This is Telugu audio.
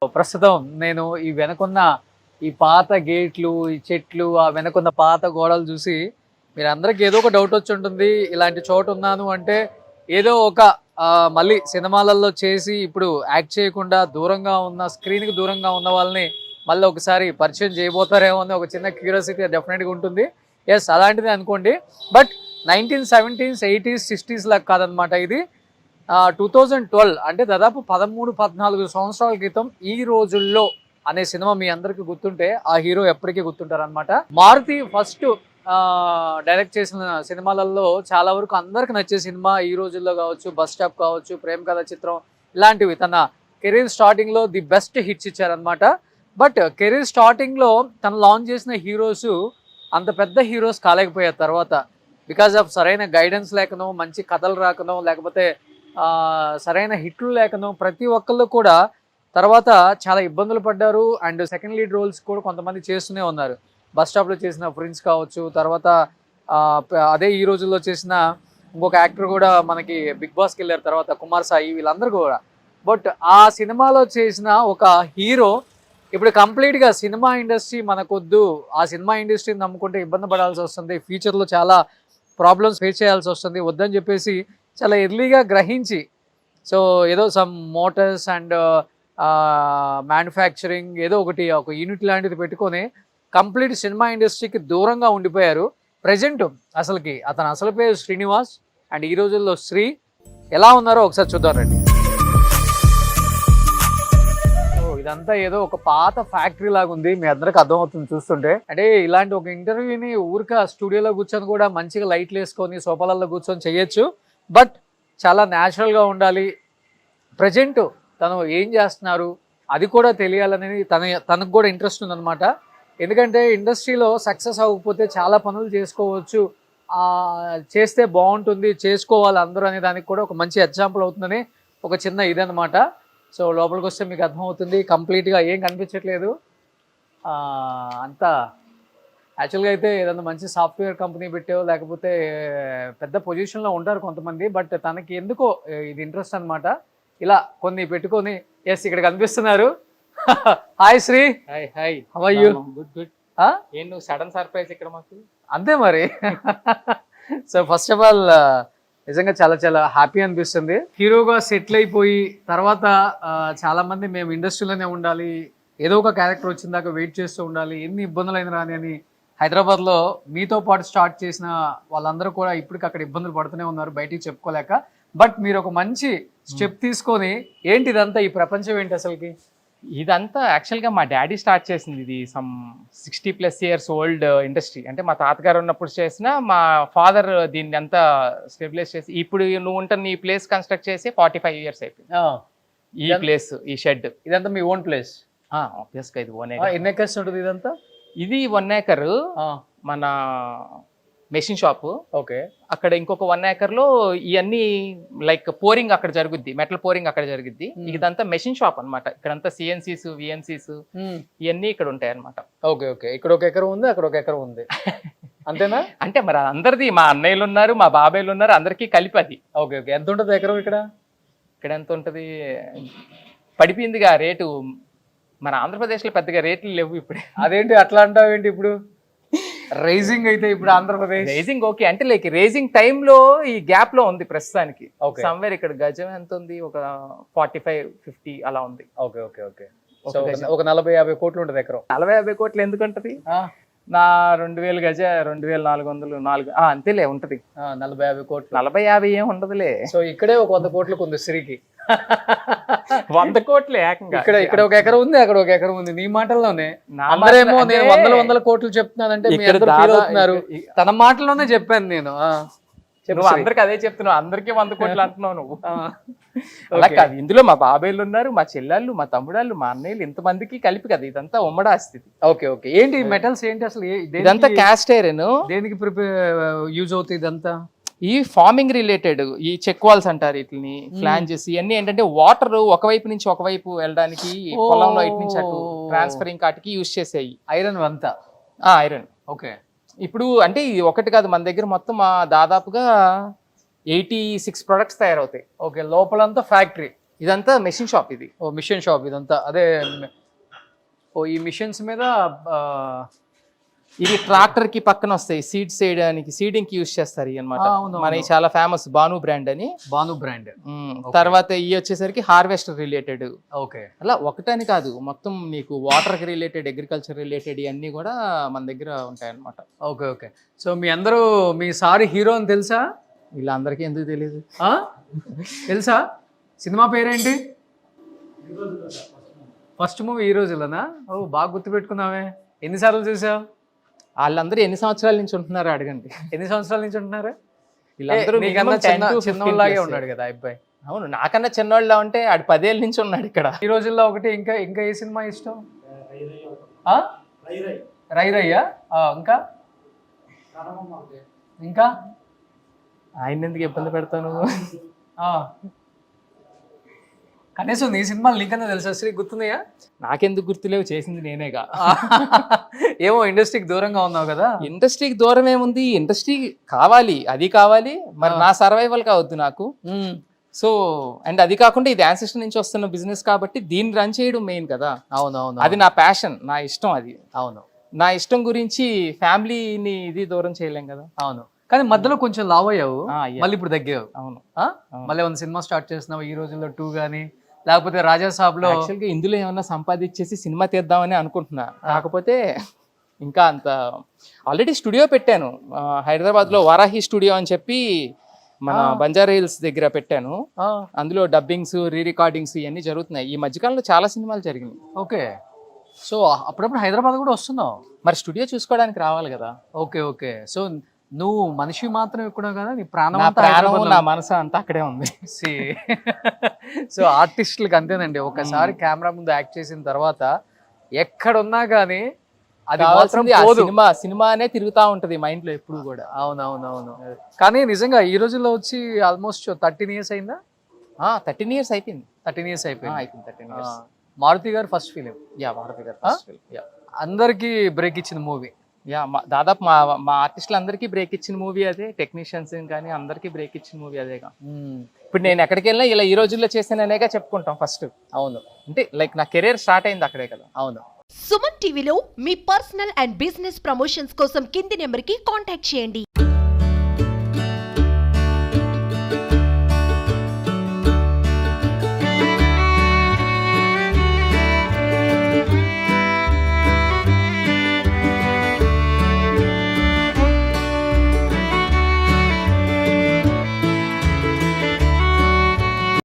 ప్రస్తుతం నేను ఈ వెనకున్న ఈ పాత గేట్లు, ఈ చెట్లు, ఆ వెనకున్న పాత గోడలు చూసి మీరందరికి ఏదో ఒక డౌట్ వచ్చి ఉంటుంది. ఇలాంటి చోటు ఉన్నాను అంటే ఏదో ఒక మళ్ళీ సినిమాలలో చేసి ఇప్పుడు యాక్ట్ చేయకుండా దూరంగా ఉన్న స్క్రీన్కి దూరంగా ఉన్న వాళ్ళని మళ్ళీ ఒకసారి పరిచయం చేయబోతారేమో అని ఒక చిన్న క్యూరియాసిటీ డెఫినెట్గా ఉంటుంది. ఎస్, అలాంటిది అనుకోండి. బట్ 1970s, 80s, 60s లాగా కాదనమాట ఇది. 2012 అంటే దాదాపు 13-14 సంవత్సరాల క్రితం ఈ రోజుల్లో అనే సినిమా మీ అందరికి గుర్తుంటే ఆ హీరో ఎప్పటికీ గుర్తుంటారు అనమాట. మారుతి ఫస్ట్ డైరెక్ట్ చేసిన సినిమాలలో చాలా వరకు అందరికి నచ్చే సినిమా ఈ రోజుల్లో కావచ్చు, బస్ స్టాప్ కావచ్చు, ప్రేమ కథ చిత్రం, ఇలాంటివి తన కెరీర్ స్టార్టింగ్ లో ది బెస్ట్ హిట్స్ ఇచ్చారనమాట. బట్ కెరీర్ స్టార్టింగ్ లో తను లాంచ్ చేసిన హీరోస్ అంత పెద్ద హీరోస్ కాలేకపోయారు తర్వాత. బికాజ్ ఆఫ్ సరైన గైడెన్స్ లేకనో, మంచి కథలు రాకనో, లేకపోతే సరైన హిట్లు లేకనో ప్రతి ఒక్కళ్ళు కూడా తర్వాత చాలా ఇబ్బందులు పడ్డారు. అండ్ సెకండ్ లీడ్ రోల్స్ కూడా కొంతమంది చేస్తూనే ఉన్నారు. బస్ స్టాప్లో చేసిన ప్రిన్స్ కావచ్చు, తర్వాత అదే ఈ రోజుల్లో చేసిన ఇంకొక యాక్టర్ కూడా మనకి బిగ్ బాస్కి వెళ్ళారు తర్వాత, కుమార్ సాయి, వీళ్ళందరూ కూడా. బట్ ఆ సినిమాలో చేసిన ఒక హీరో ఇప్పుడు కంప్లీట్గా సినిమా ఇండస్ట్రీ మనకొద్దు, ఆ సినిమా ఇండస్ట్రీని నమ్ముకుంటే ఇబ్బంది పడాల్సి వస్తుంది, ఫ్యూచర్లో చాలా ప్రాబ్లమ్స్ ఫేస్ చేయాల్సి వస్తుంది, వద్దని చెప్పేసి చాలా ఎర్లీగా గ్రహించి సో ఏదో సమ్ మోటార్స్ అండ్ మ్యానుఫ్యాక్చరింగ్ ఏదో ఒకటి ఒక యూనిట్ లాంటిది పెట్టుకొని కంప్లీట్ సినిమా ఇండస్ట్రీకి దూరంగా ఉండిపోయారు. ప్రజెంట్ అసలుకి అతను అసలు పేరు శ్రీనివాస్ అండ్ ఈ రోజుల్లో శ్రీ. ఎలా ఉన్నారో ఒకసారి చూద్దాం రండి. ఇదంతా ఏదో ఒక పాత ఫ్యాక్టరీ లాగా ఉంది, మీ అందరికి అర్థమవుతుంది చూస్తుంటే. అంటే ఇలాంటి ఒక ఇంటర్వ్యూని ఊరిక స్టూడియోలో కూర్చొని కూడా మంచిగా లైట్లు వేసుకొని సోఫాలలో కూర్చొని చేయొచ్చు. బట్ చాలా న్యాచురల్గా ఉండాలి. ప్రజెంట్ తను ఏం చేస్తున్నారు అది కూడా తెలియాలనేది తనకు కూడా ఇంట్రెస్ట్ ఉందన్నమాట. ఎందుకంటే ఇండస్ట్రీలో సక్సెస్ అవ్వకపోతే చాలా పనులు చేసుకోవచ్చు, చేస్తే బాగుంటుంది, చేసుకోవాలి అందరూ అనే దానికి కూడా ఒక మంచి ఎగ్జాంపుల్ అవుతుందని ఒక చిన్న ఇదనమాట. సో లోపలికి వస్తే మీకు అర్థమవుతుంది. కంప్లీట్గా ఏం కనిపించట్లేదు అంతా. యాక్చువల్గా అయితే ఏదన్నా మంచి సాఫ్ట్వేర్ కంపెనీ పెట్టావు, లేకపోతే పెద్ద పొజిషన్లో ఉంటారు కొంతమంది. బట్ తనకి ఎందుకో ఇది ఇంట్రెస్ట్ అనమాట. ఇలా కొన్ని పెట్టుకొని ఎస్ ఇక్కడ కనిపిస్తున్నారు. Hi Sri. Hi hi. How are you? Good good. ఏం నువ్వు సడన్ సర్ప్రైజ్ ఇక్కడ మాకు? అంతే మరి. సో ఫస్ట్ ఆఫ్ ఆల్ నిజంగా చాలా చాలా హ్యాపీ అనిపిస్తుంది. హీరోగా సెటిల్ అయిపోయి తర్వాత చాలా మంది మేము ఇండస్ట్రీలోనే ఉండాలి, ఏదో ఒక క్యారెక్టర్ వచ్చిన దాకా వెయిట్ చేస్తూ ఉండాలి, ఎన్ని ఇబ్బందులు అయినా రాని అని హైదరాబాద్లో మీతో పాటు స్టార్ట్ చేసిన వాళ్ళందరూ కూడా ఇప్పటికి అక్కడ ఇబ్బందులు పడుతూనే ఉన్నారు బయటికి చెప్పుకోలేక. బట్ మీరు ఒక మంచి స్టెప్ తీసుకొని ఏంటి ఇదంతా, ఈ ప్రపంచం ఏంటి అసలుకి? ఇదంతా యాక్చువల్గా మా డాడీ స్టార్ట్ చేసింది. ఇది సమ్ 60+ years ఓల్డ్ ఇండస్ట్రీ. అంటే మా తాతగారు ఉన్నప్పుడు చేసిన, మా ఫాదర్ దీన్ని అంతా స్టెబిలైజ్ చేసి ఇప్పుడు నువ్వు ఉంటున్న ఈ ప్లేస్ కన్స్ట్రక్ట్ చేసి 45 years అయిపోయింది. ఈ ప్లేస్, ఈ షెడ్ ఇదంతా మీ ఓన్ ప్లేస్? ఆబ్వియస్గా ఇది 1 acre. ఎన్ని ఎకర్స్ ఉంటుంది ఇదంతా? ఇది 1 acre మన మెషిన్ షాప్. ఓకే. అక్కడ ఇంకొక 1 acre లో ఇవన్నీ లైక్ పోరింగ్ అక్కడ జరుగుద్ది, మెటల్ పోరింగ్ అక్కడ జరుగుద్ది. ఇదంతా మెషిన్ షాప్ అనమాట. ఇక్కడంతా CNCs, VNCs ఇవన్నీ ఇక్కడ ఉంటాయి అనమాట. Okay okay. ఇక్కడ 1 acre ఉంది, అక్కడ 1 acre ఉంది, అంతేనా? అంటే మరి అందరిది, మా అన్నయ్యలు ఉన్నారు, మా బాబాయ్లు ఉన్నారు, అందరికీ కలిపి అది. Okay okay. ఎంత ఉంటుంది ఎకరం ఇక్కడ? ఇక్కడ ఎంత ఉంటుంది, పడిపోయిందిగా రేటు. మన ఆంధ్రప్రదేశ్లో పెద్దగా రేట్లు లేవు ఇప్పుడు. అదేంటి అట్లా అంటావు ఏంటి? ఇప్పుడు రైజింగ్ అయితే ఇప్పుడు ఆంధ్రప్రదేశ్ రైజింగ్ ఓకే. అంటే లైక్ రేజింగ్ టైంలో ఈ గ్యాప్ లో ఉంది ప్రస్తుతానికి. సమ్వేర్ ఇక్కడ గజం ఎంత ఉంది, ఒక 45-50 అలా ఉంది. Okay okay okay. ఒక 40-50 కోట్లు ఉంటుంది ఎకరం. 40-50 కోట్లు ఎందుకు ఉంటది? నా 2000 గజ 2400 అంతేలే ఉంటది. 40-50 కోట్లు. 40-50 ఏం ఉండదులే. సో ఇక్కడే ఒక 100 కోట్లకు ఉంది శ్రీకి. 100 కోట్లే ఏకంగా. ఇక్కడ 1 ఎకరం ఉంది, అక్కడ 1 ఎకరం ఉంది. నీ మాటల్లోనే అందరేమో నేను 100 కోట్లు చెప్తున్నానంటే మీ అందరూ ఫీల్ అవుతున్నారు. తన మాటల్లోనే చెప్పాను నేను. నువ్వు అందరికి అదే చెప్తున్నావు, అందరికీ 100 కోట్లు అంటున్నావు నువ్వు. అలా కాదు, ఇందులో మా బాబాయ్లు ఉన్నారు, మా చెల్లెళ్ళు, మా తమ్ముడాళ్ళు, మా అన్నయ్యలు, ఇంతమందికి కలిపి కదా ఇదంతా ఉమ్మడి ఆస్తి. Okay okay. ఏంటి మెటల్స్ ఏంటి అసలు? ఇదంతా క్యాస్ట్ ఐరన్. దేనికి యూజ్ అవుతుంది ఇదంతా? ఈ ఫార్మింగ్ రిలేటెడ్, ఈ చెక్ వాల్స్ అంటారు వీటిని, ఫ్లాంజెస్, ఇవన్నీ ఏంటంటే వాటర్ ఒకవైపు నుంచి ఒకవైపు వెళ్ళడానికి పొలంలో ఇటు నుంచి అటు ట్రాన్స్ఫరింగ్ కాటికి యూజ్ చేసేవి. ఐరన్ అంతా? ఐరన్. ఓకే. ఇప్పుడు అంటే ఇది ఒకటి కాదు, మన దగ్గర మొత్తం దాదాపుగా 86 ప్రొడక్ట్స్ తయారవుతాయి. ఓకే. లోపలంతా ఫ్యాక్టరీ? ఇదంతా మెషిన్ షాప్ ఇది. ఓ మిషన్ షాప్ ఇదంతా. అదే ఓ ఈ మిషన్స్ మీద ఇది ట్రాక్టర్ కి పక్కన వస్తాయి, సీడ్స్ చేయడానికి, సీడింగ్ కి యూజ్ చేస్తారు అనమాట. అవును, మనకి చాలా ఫేమస్ బాను బ్రాండ్ అని. బాను బ్రాండ్. తర్వాత ఇవి వచ్చేసరికి హార్వెస్టర్ రిలేటెడ్. ఓకే. అలా ఒకటని కాదు, మొత్తం మీకు వాటర్ కి రిలేటెడ్, అగ్రికల్చర్ రిలేటెడ్ ఇవన్నీ కూడా మన దగ్గర ఉంటాయి అనమాట. Okay okay. సో మీ అందరూ మీ సారీ హీరో అని తెలుసా? వీళ్ళందరికీ ఎందుకు తెలియదు? తెలుసా? సినిమా పేరేంటి? ఫస్ట్ మూవీ ఈ రోజులోనా? ఓ బాగా గుర్తుపెట్టుకున్నావే. ఎన్నిసార్లు చూసావు? వాళ్ళందరూ ఎన్ని సంవత్సరాల నుంచి ఉంటున్నారో అడగండి. ఎన్ని సంవత్సరాల నుంచి ఉంటున్నారు? వీళ్ళందరూ చిన్నలాగే ఉన్నాడు కదా అబ్బాయి. అవును, నాకన్నా చిన్నవాళ్ళ ఉంటే ఆడు 10 ఏళ్ళ నుంచి ఉన్నాడు ఇక్కడ. ఈ రోజుల్లో ఒకటి ఇంకా ఇంకా ఏ సినిమా ఇష్టం? రై రయ్యా? ఇంకా ఇంకా ఆయన ఎందుకు ఇబ్బంది పెడతాను? కనీసం నీ సినిమాలు నీకన్నా తెలుసా శ్రీ? గుర్తున్నాయా? నాకెందుకు గుర్తులేవు, చేసింది నేనేగా. ఏమో ఇండస్ట్రీకి దూరంగా ఉన్నావు కదా. ఇండస్ట్రీకి దూరం ఏముంది, ఇండస్ట్రీ కావాలి, అది కావాలి, మరి నా సర్వైవల్ కావద్దు నాకు. సో అండ్ అది కాకుండా ఇది యాన్సిస్టర్ నుంచి వస్తున్న బిజినెస్ కాబట్టి దీన్ని రన్ చేయడం మెయిన్ కదా. అవునవును, అది నా ప్యాషన్, నా ఇష్టం అది. అవును, నా ఇష్టం గురించి ఫ్యామిలీని ఇది దూరం చేయలేం కదా. అవును. కానీ మధ్యలో కొంచెం లావ్ అయ్యావు, మళ్ళీ ఇప్పుడు తగ్గావు. అవును. మళ్ళీ ఏమైనా సినిమా స్టార్ట్ చేస్తున్నావు ఈ రోజుల్లో? 2 గానీ లేకపోతే రాజా సాబ్ లో? యాక్చువల్గా ఇందులో ఏమన్నా సంపాదించేసి సినిమా తీద్దామని అనుకుంటున్నా. కాకపోతే ఇంకా అంత ఆల్రెడీ స్టూడియో పెట్టాను హైదరాబాద్ లో, వారాహి స్టూడియో అని చెప్పి మన బంజారా హిల్స్ దగ్గర పెట్టాను. అందులో డబ్బింగ్స్, రీ రికార్డింగ్స్ ఇవన్నీ జరుగుతున్నాయి. ఈ మధ్యకాలంలో చాలా సినిమాలు జరిగినాయి. ఓకే. సో అప్పుడప్పుడు హైదరాబాద్ కూడా వస్తున్నావు మరి, స్టూడియో చూసుకోవడానికి రావాలి కదా. Okay okay. సో నువ్వు మనిషి మాత్రం ఎక్కువ కదా, నీ ప్రాణం నా మనసు అంతా అక్కడే ఉంది. సో ఆర్టిస్టులకి అంతేనండి, ఒకసారి కెమెరా ముందు యాక్ట్ చేసిన తర్వాత ఎక్కడున్నా కానీ అది సినిమానే తిరుగుతా ఉంటది మైండ్ లో ఎప్పుడు కూడా. అవునవునవును. కానీ నిజంగా ఈ రోజుల్లో వచ్చి ఆల్మోస్ట్ 13 years అయిందా? 13 years అయిపోయింది. 13 years అయిపోయింది. 13 years. మారుతి గారు ఫస్ట్ ఫిలిం. మారుతి గారు ఫస్ట్ ఫిలిం. అందరికి బ్రేక్ ఇచ్చిన మూవీ. దాదాపు మా ఆర్టిస్టులు అందరికీ బ్రేక్ ఇచ్చిన మూవీ అదే. టెక్నీషియన్స్ కానీ అందరికీ బ్రేక్ ఇచ్చిన మూవీ అదేగా. ఇప్పుడు నేను ఎక్కడికి వెళ్ళినా ఇలా ఈ రోజుల్లో చేసాననేగా చెప్పుకుంటాం ఫస్ట్. అవును, అంటే లైక్ నా కెరీర్ స్టార్ట్ అయింది అక్కడే కదా. అవును. సుమన్ టీవీలో మీ పర్సనల్ అండ్ బిజినెస్ ప్రమోషన్స్ కోసం కింది నెంబర్కి కాంటాక్ట్ చేయండి.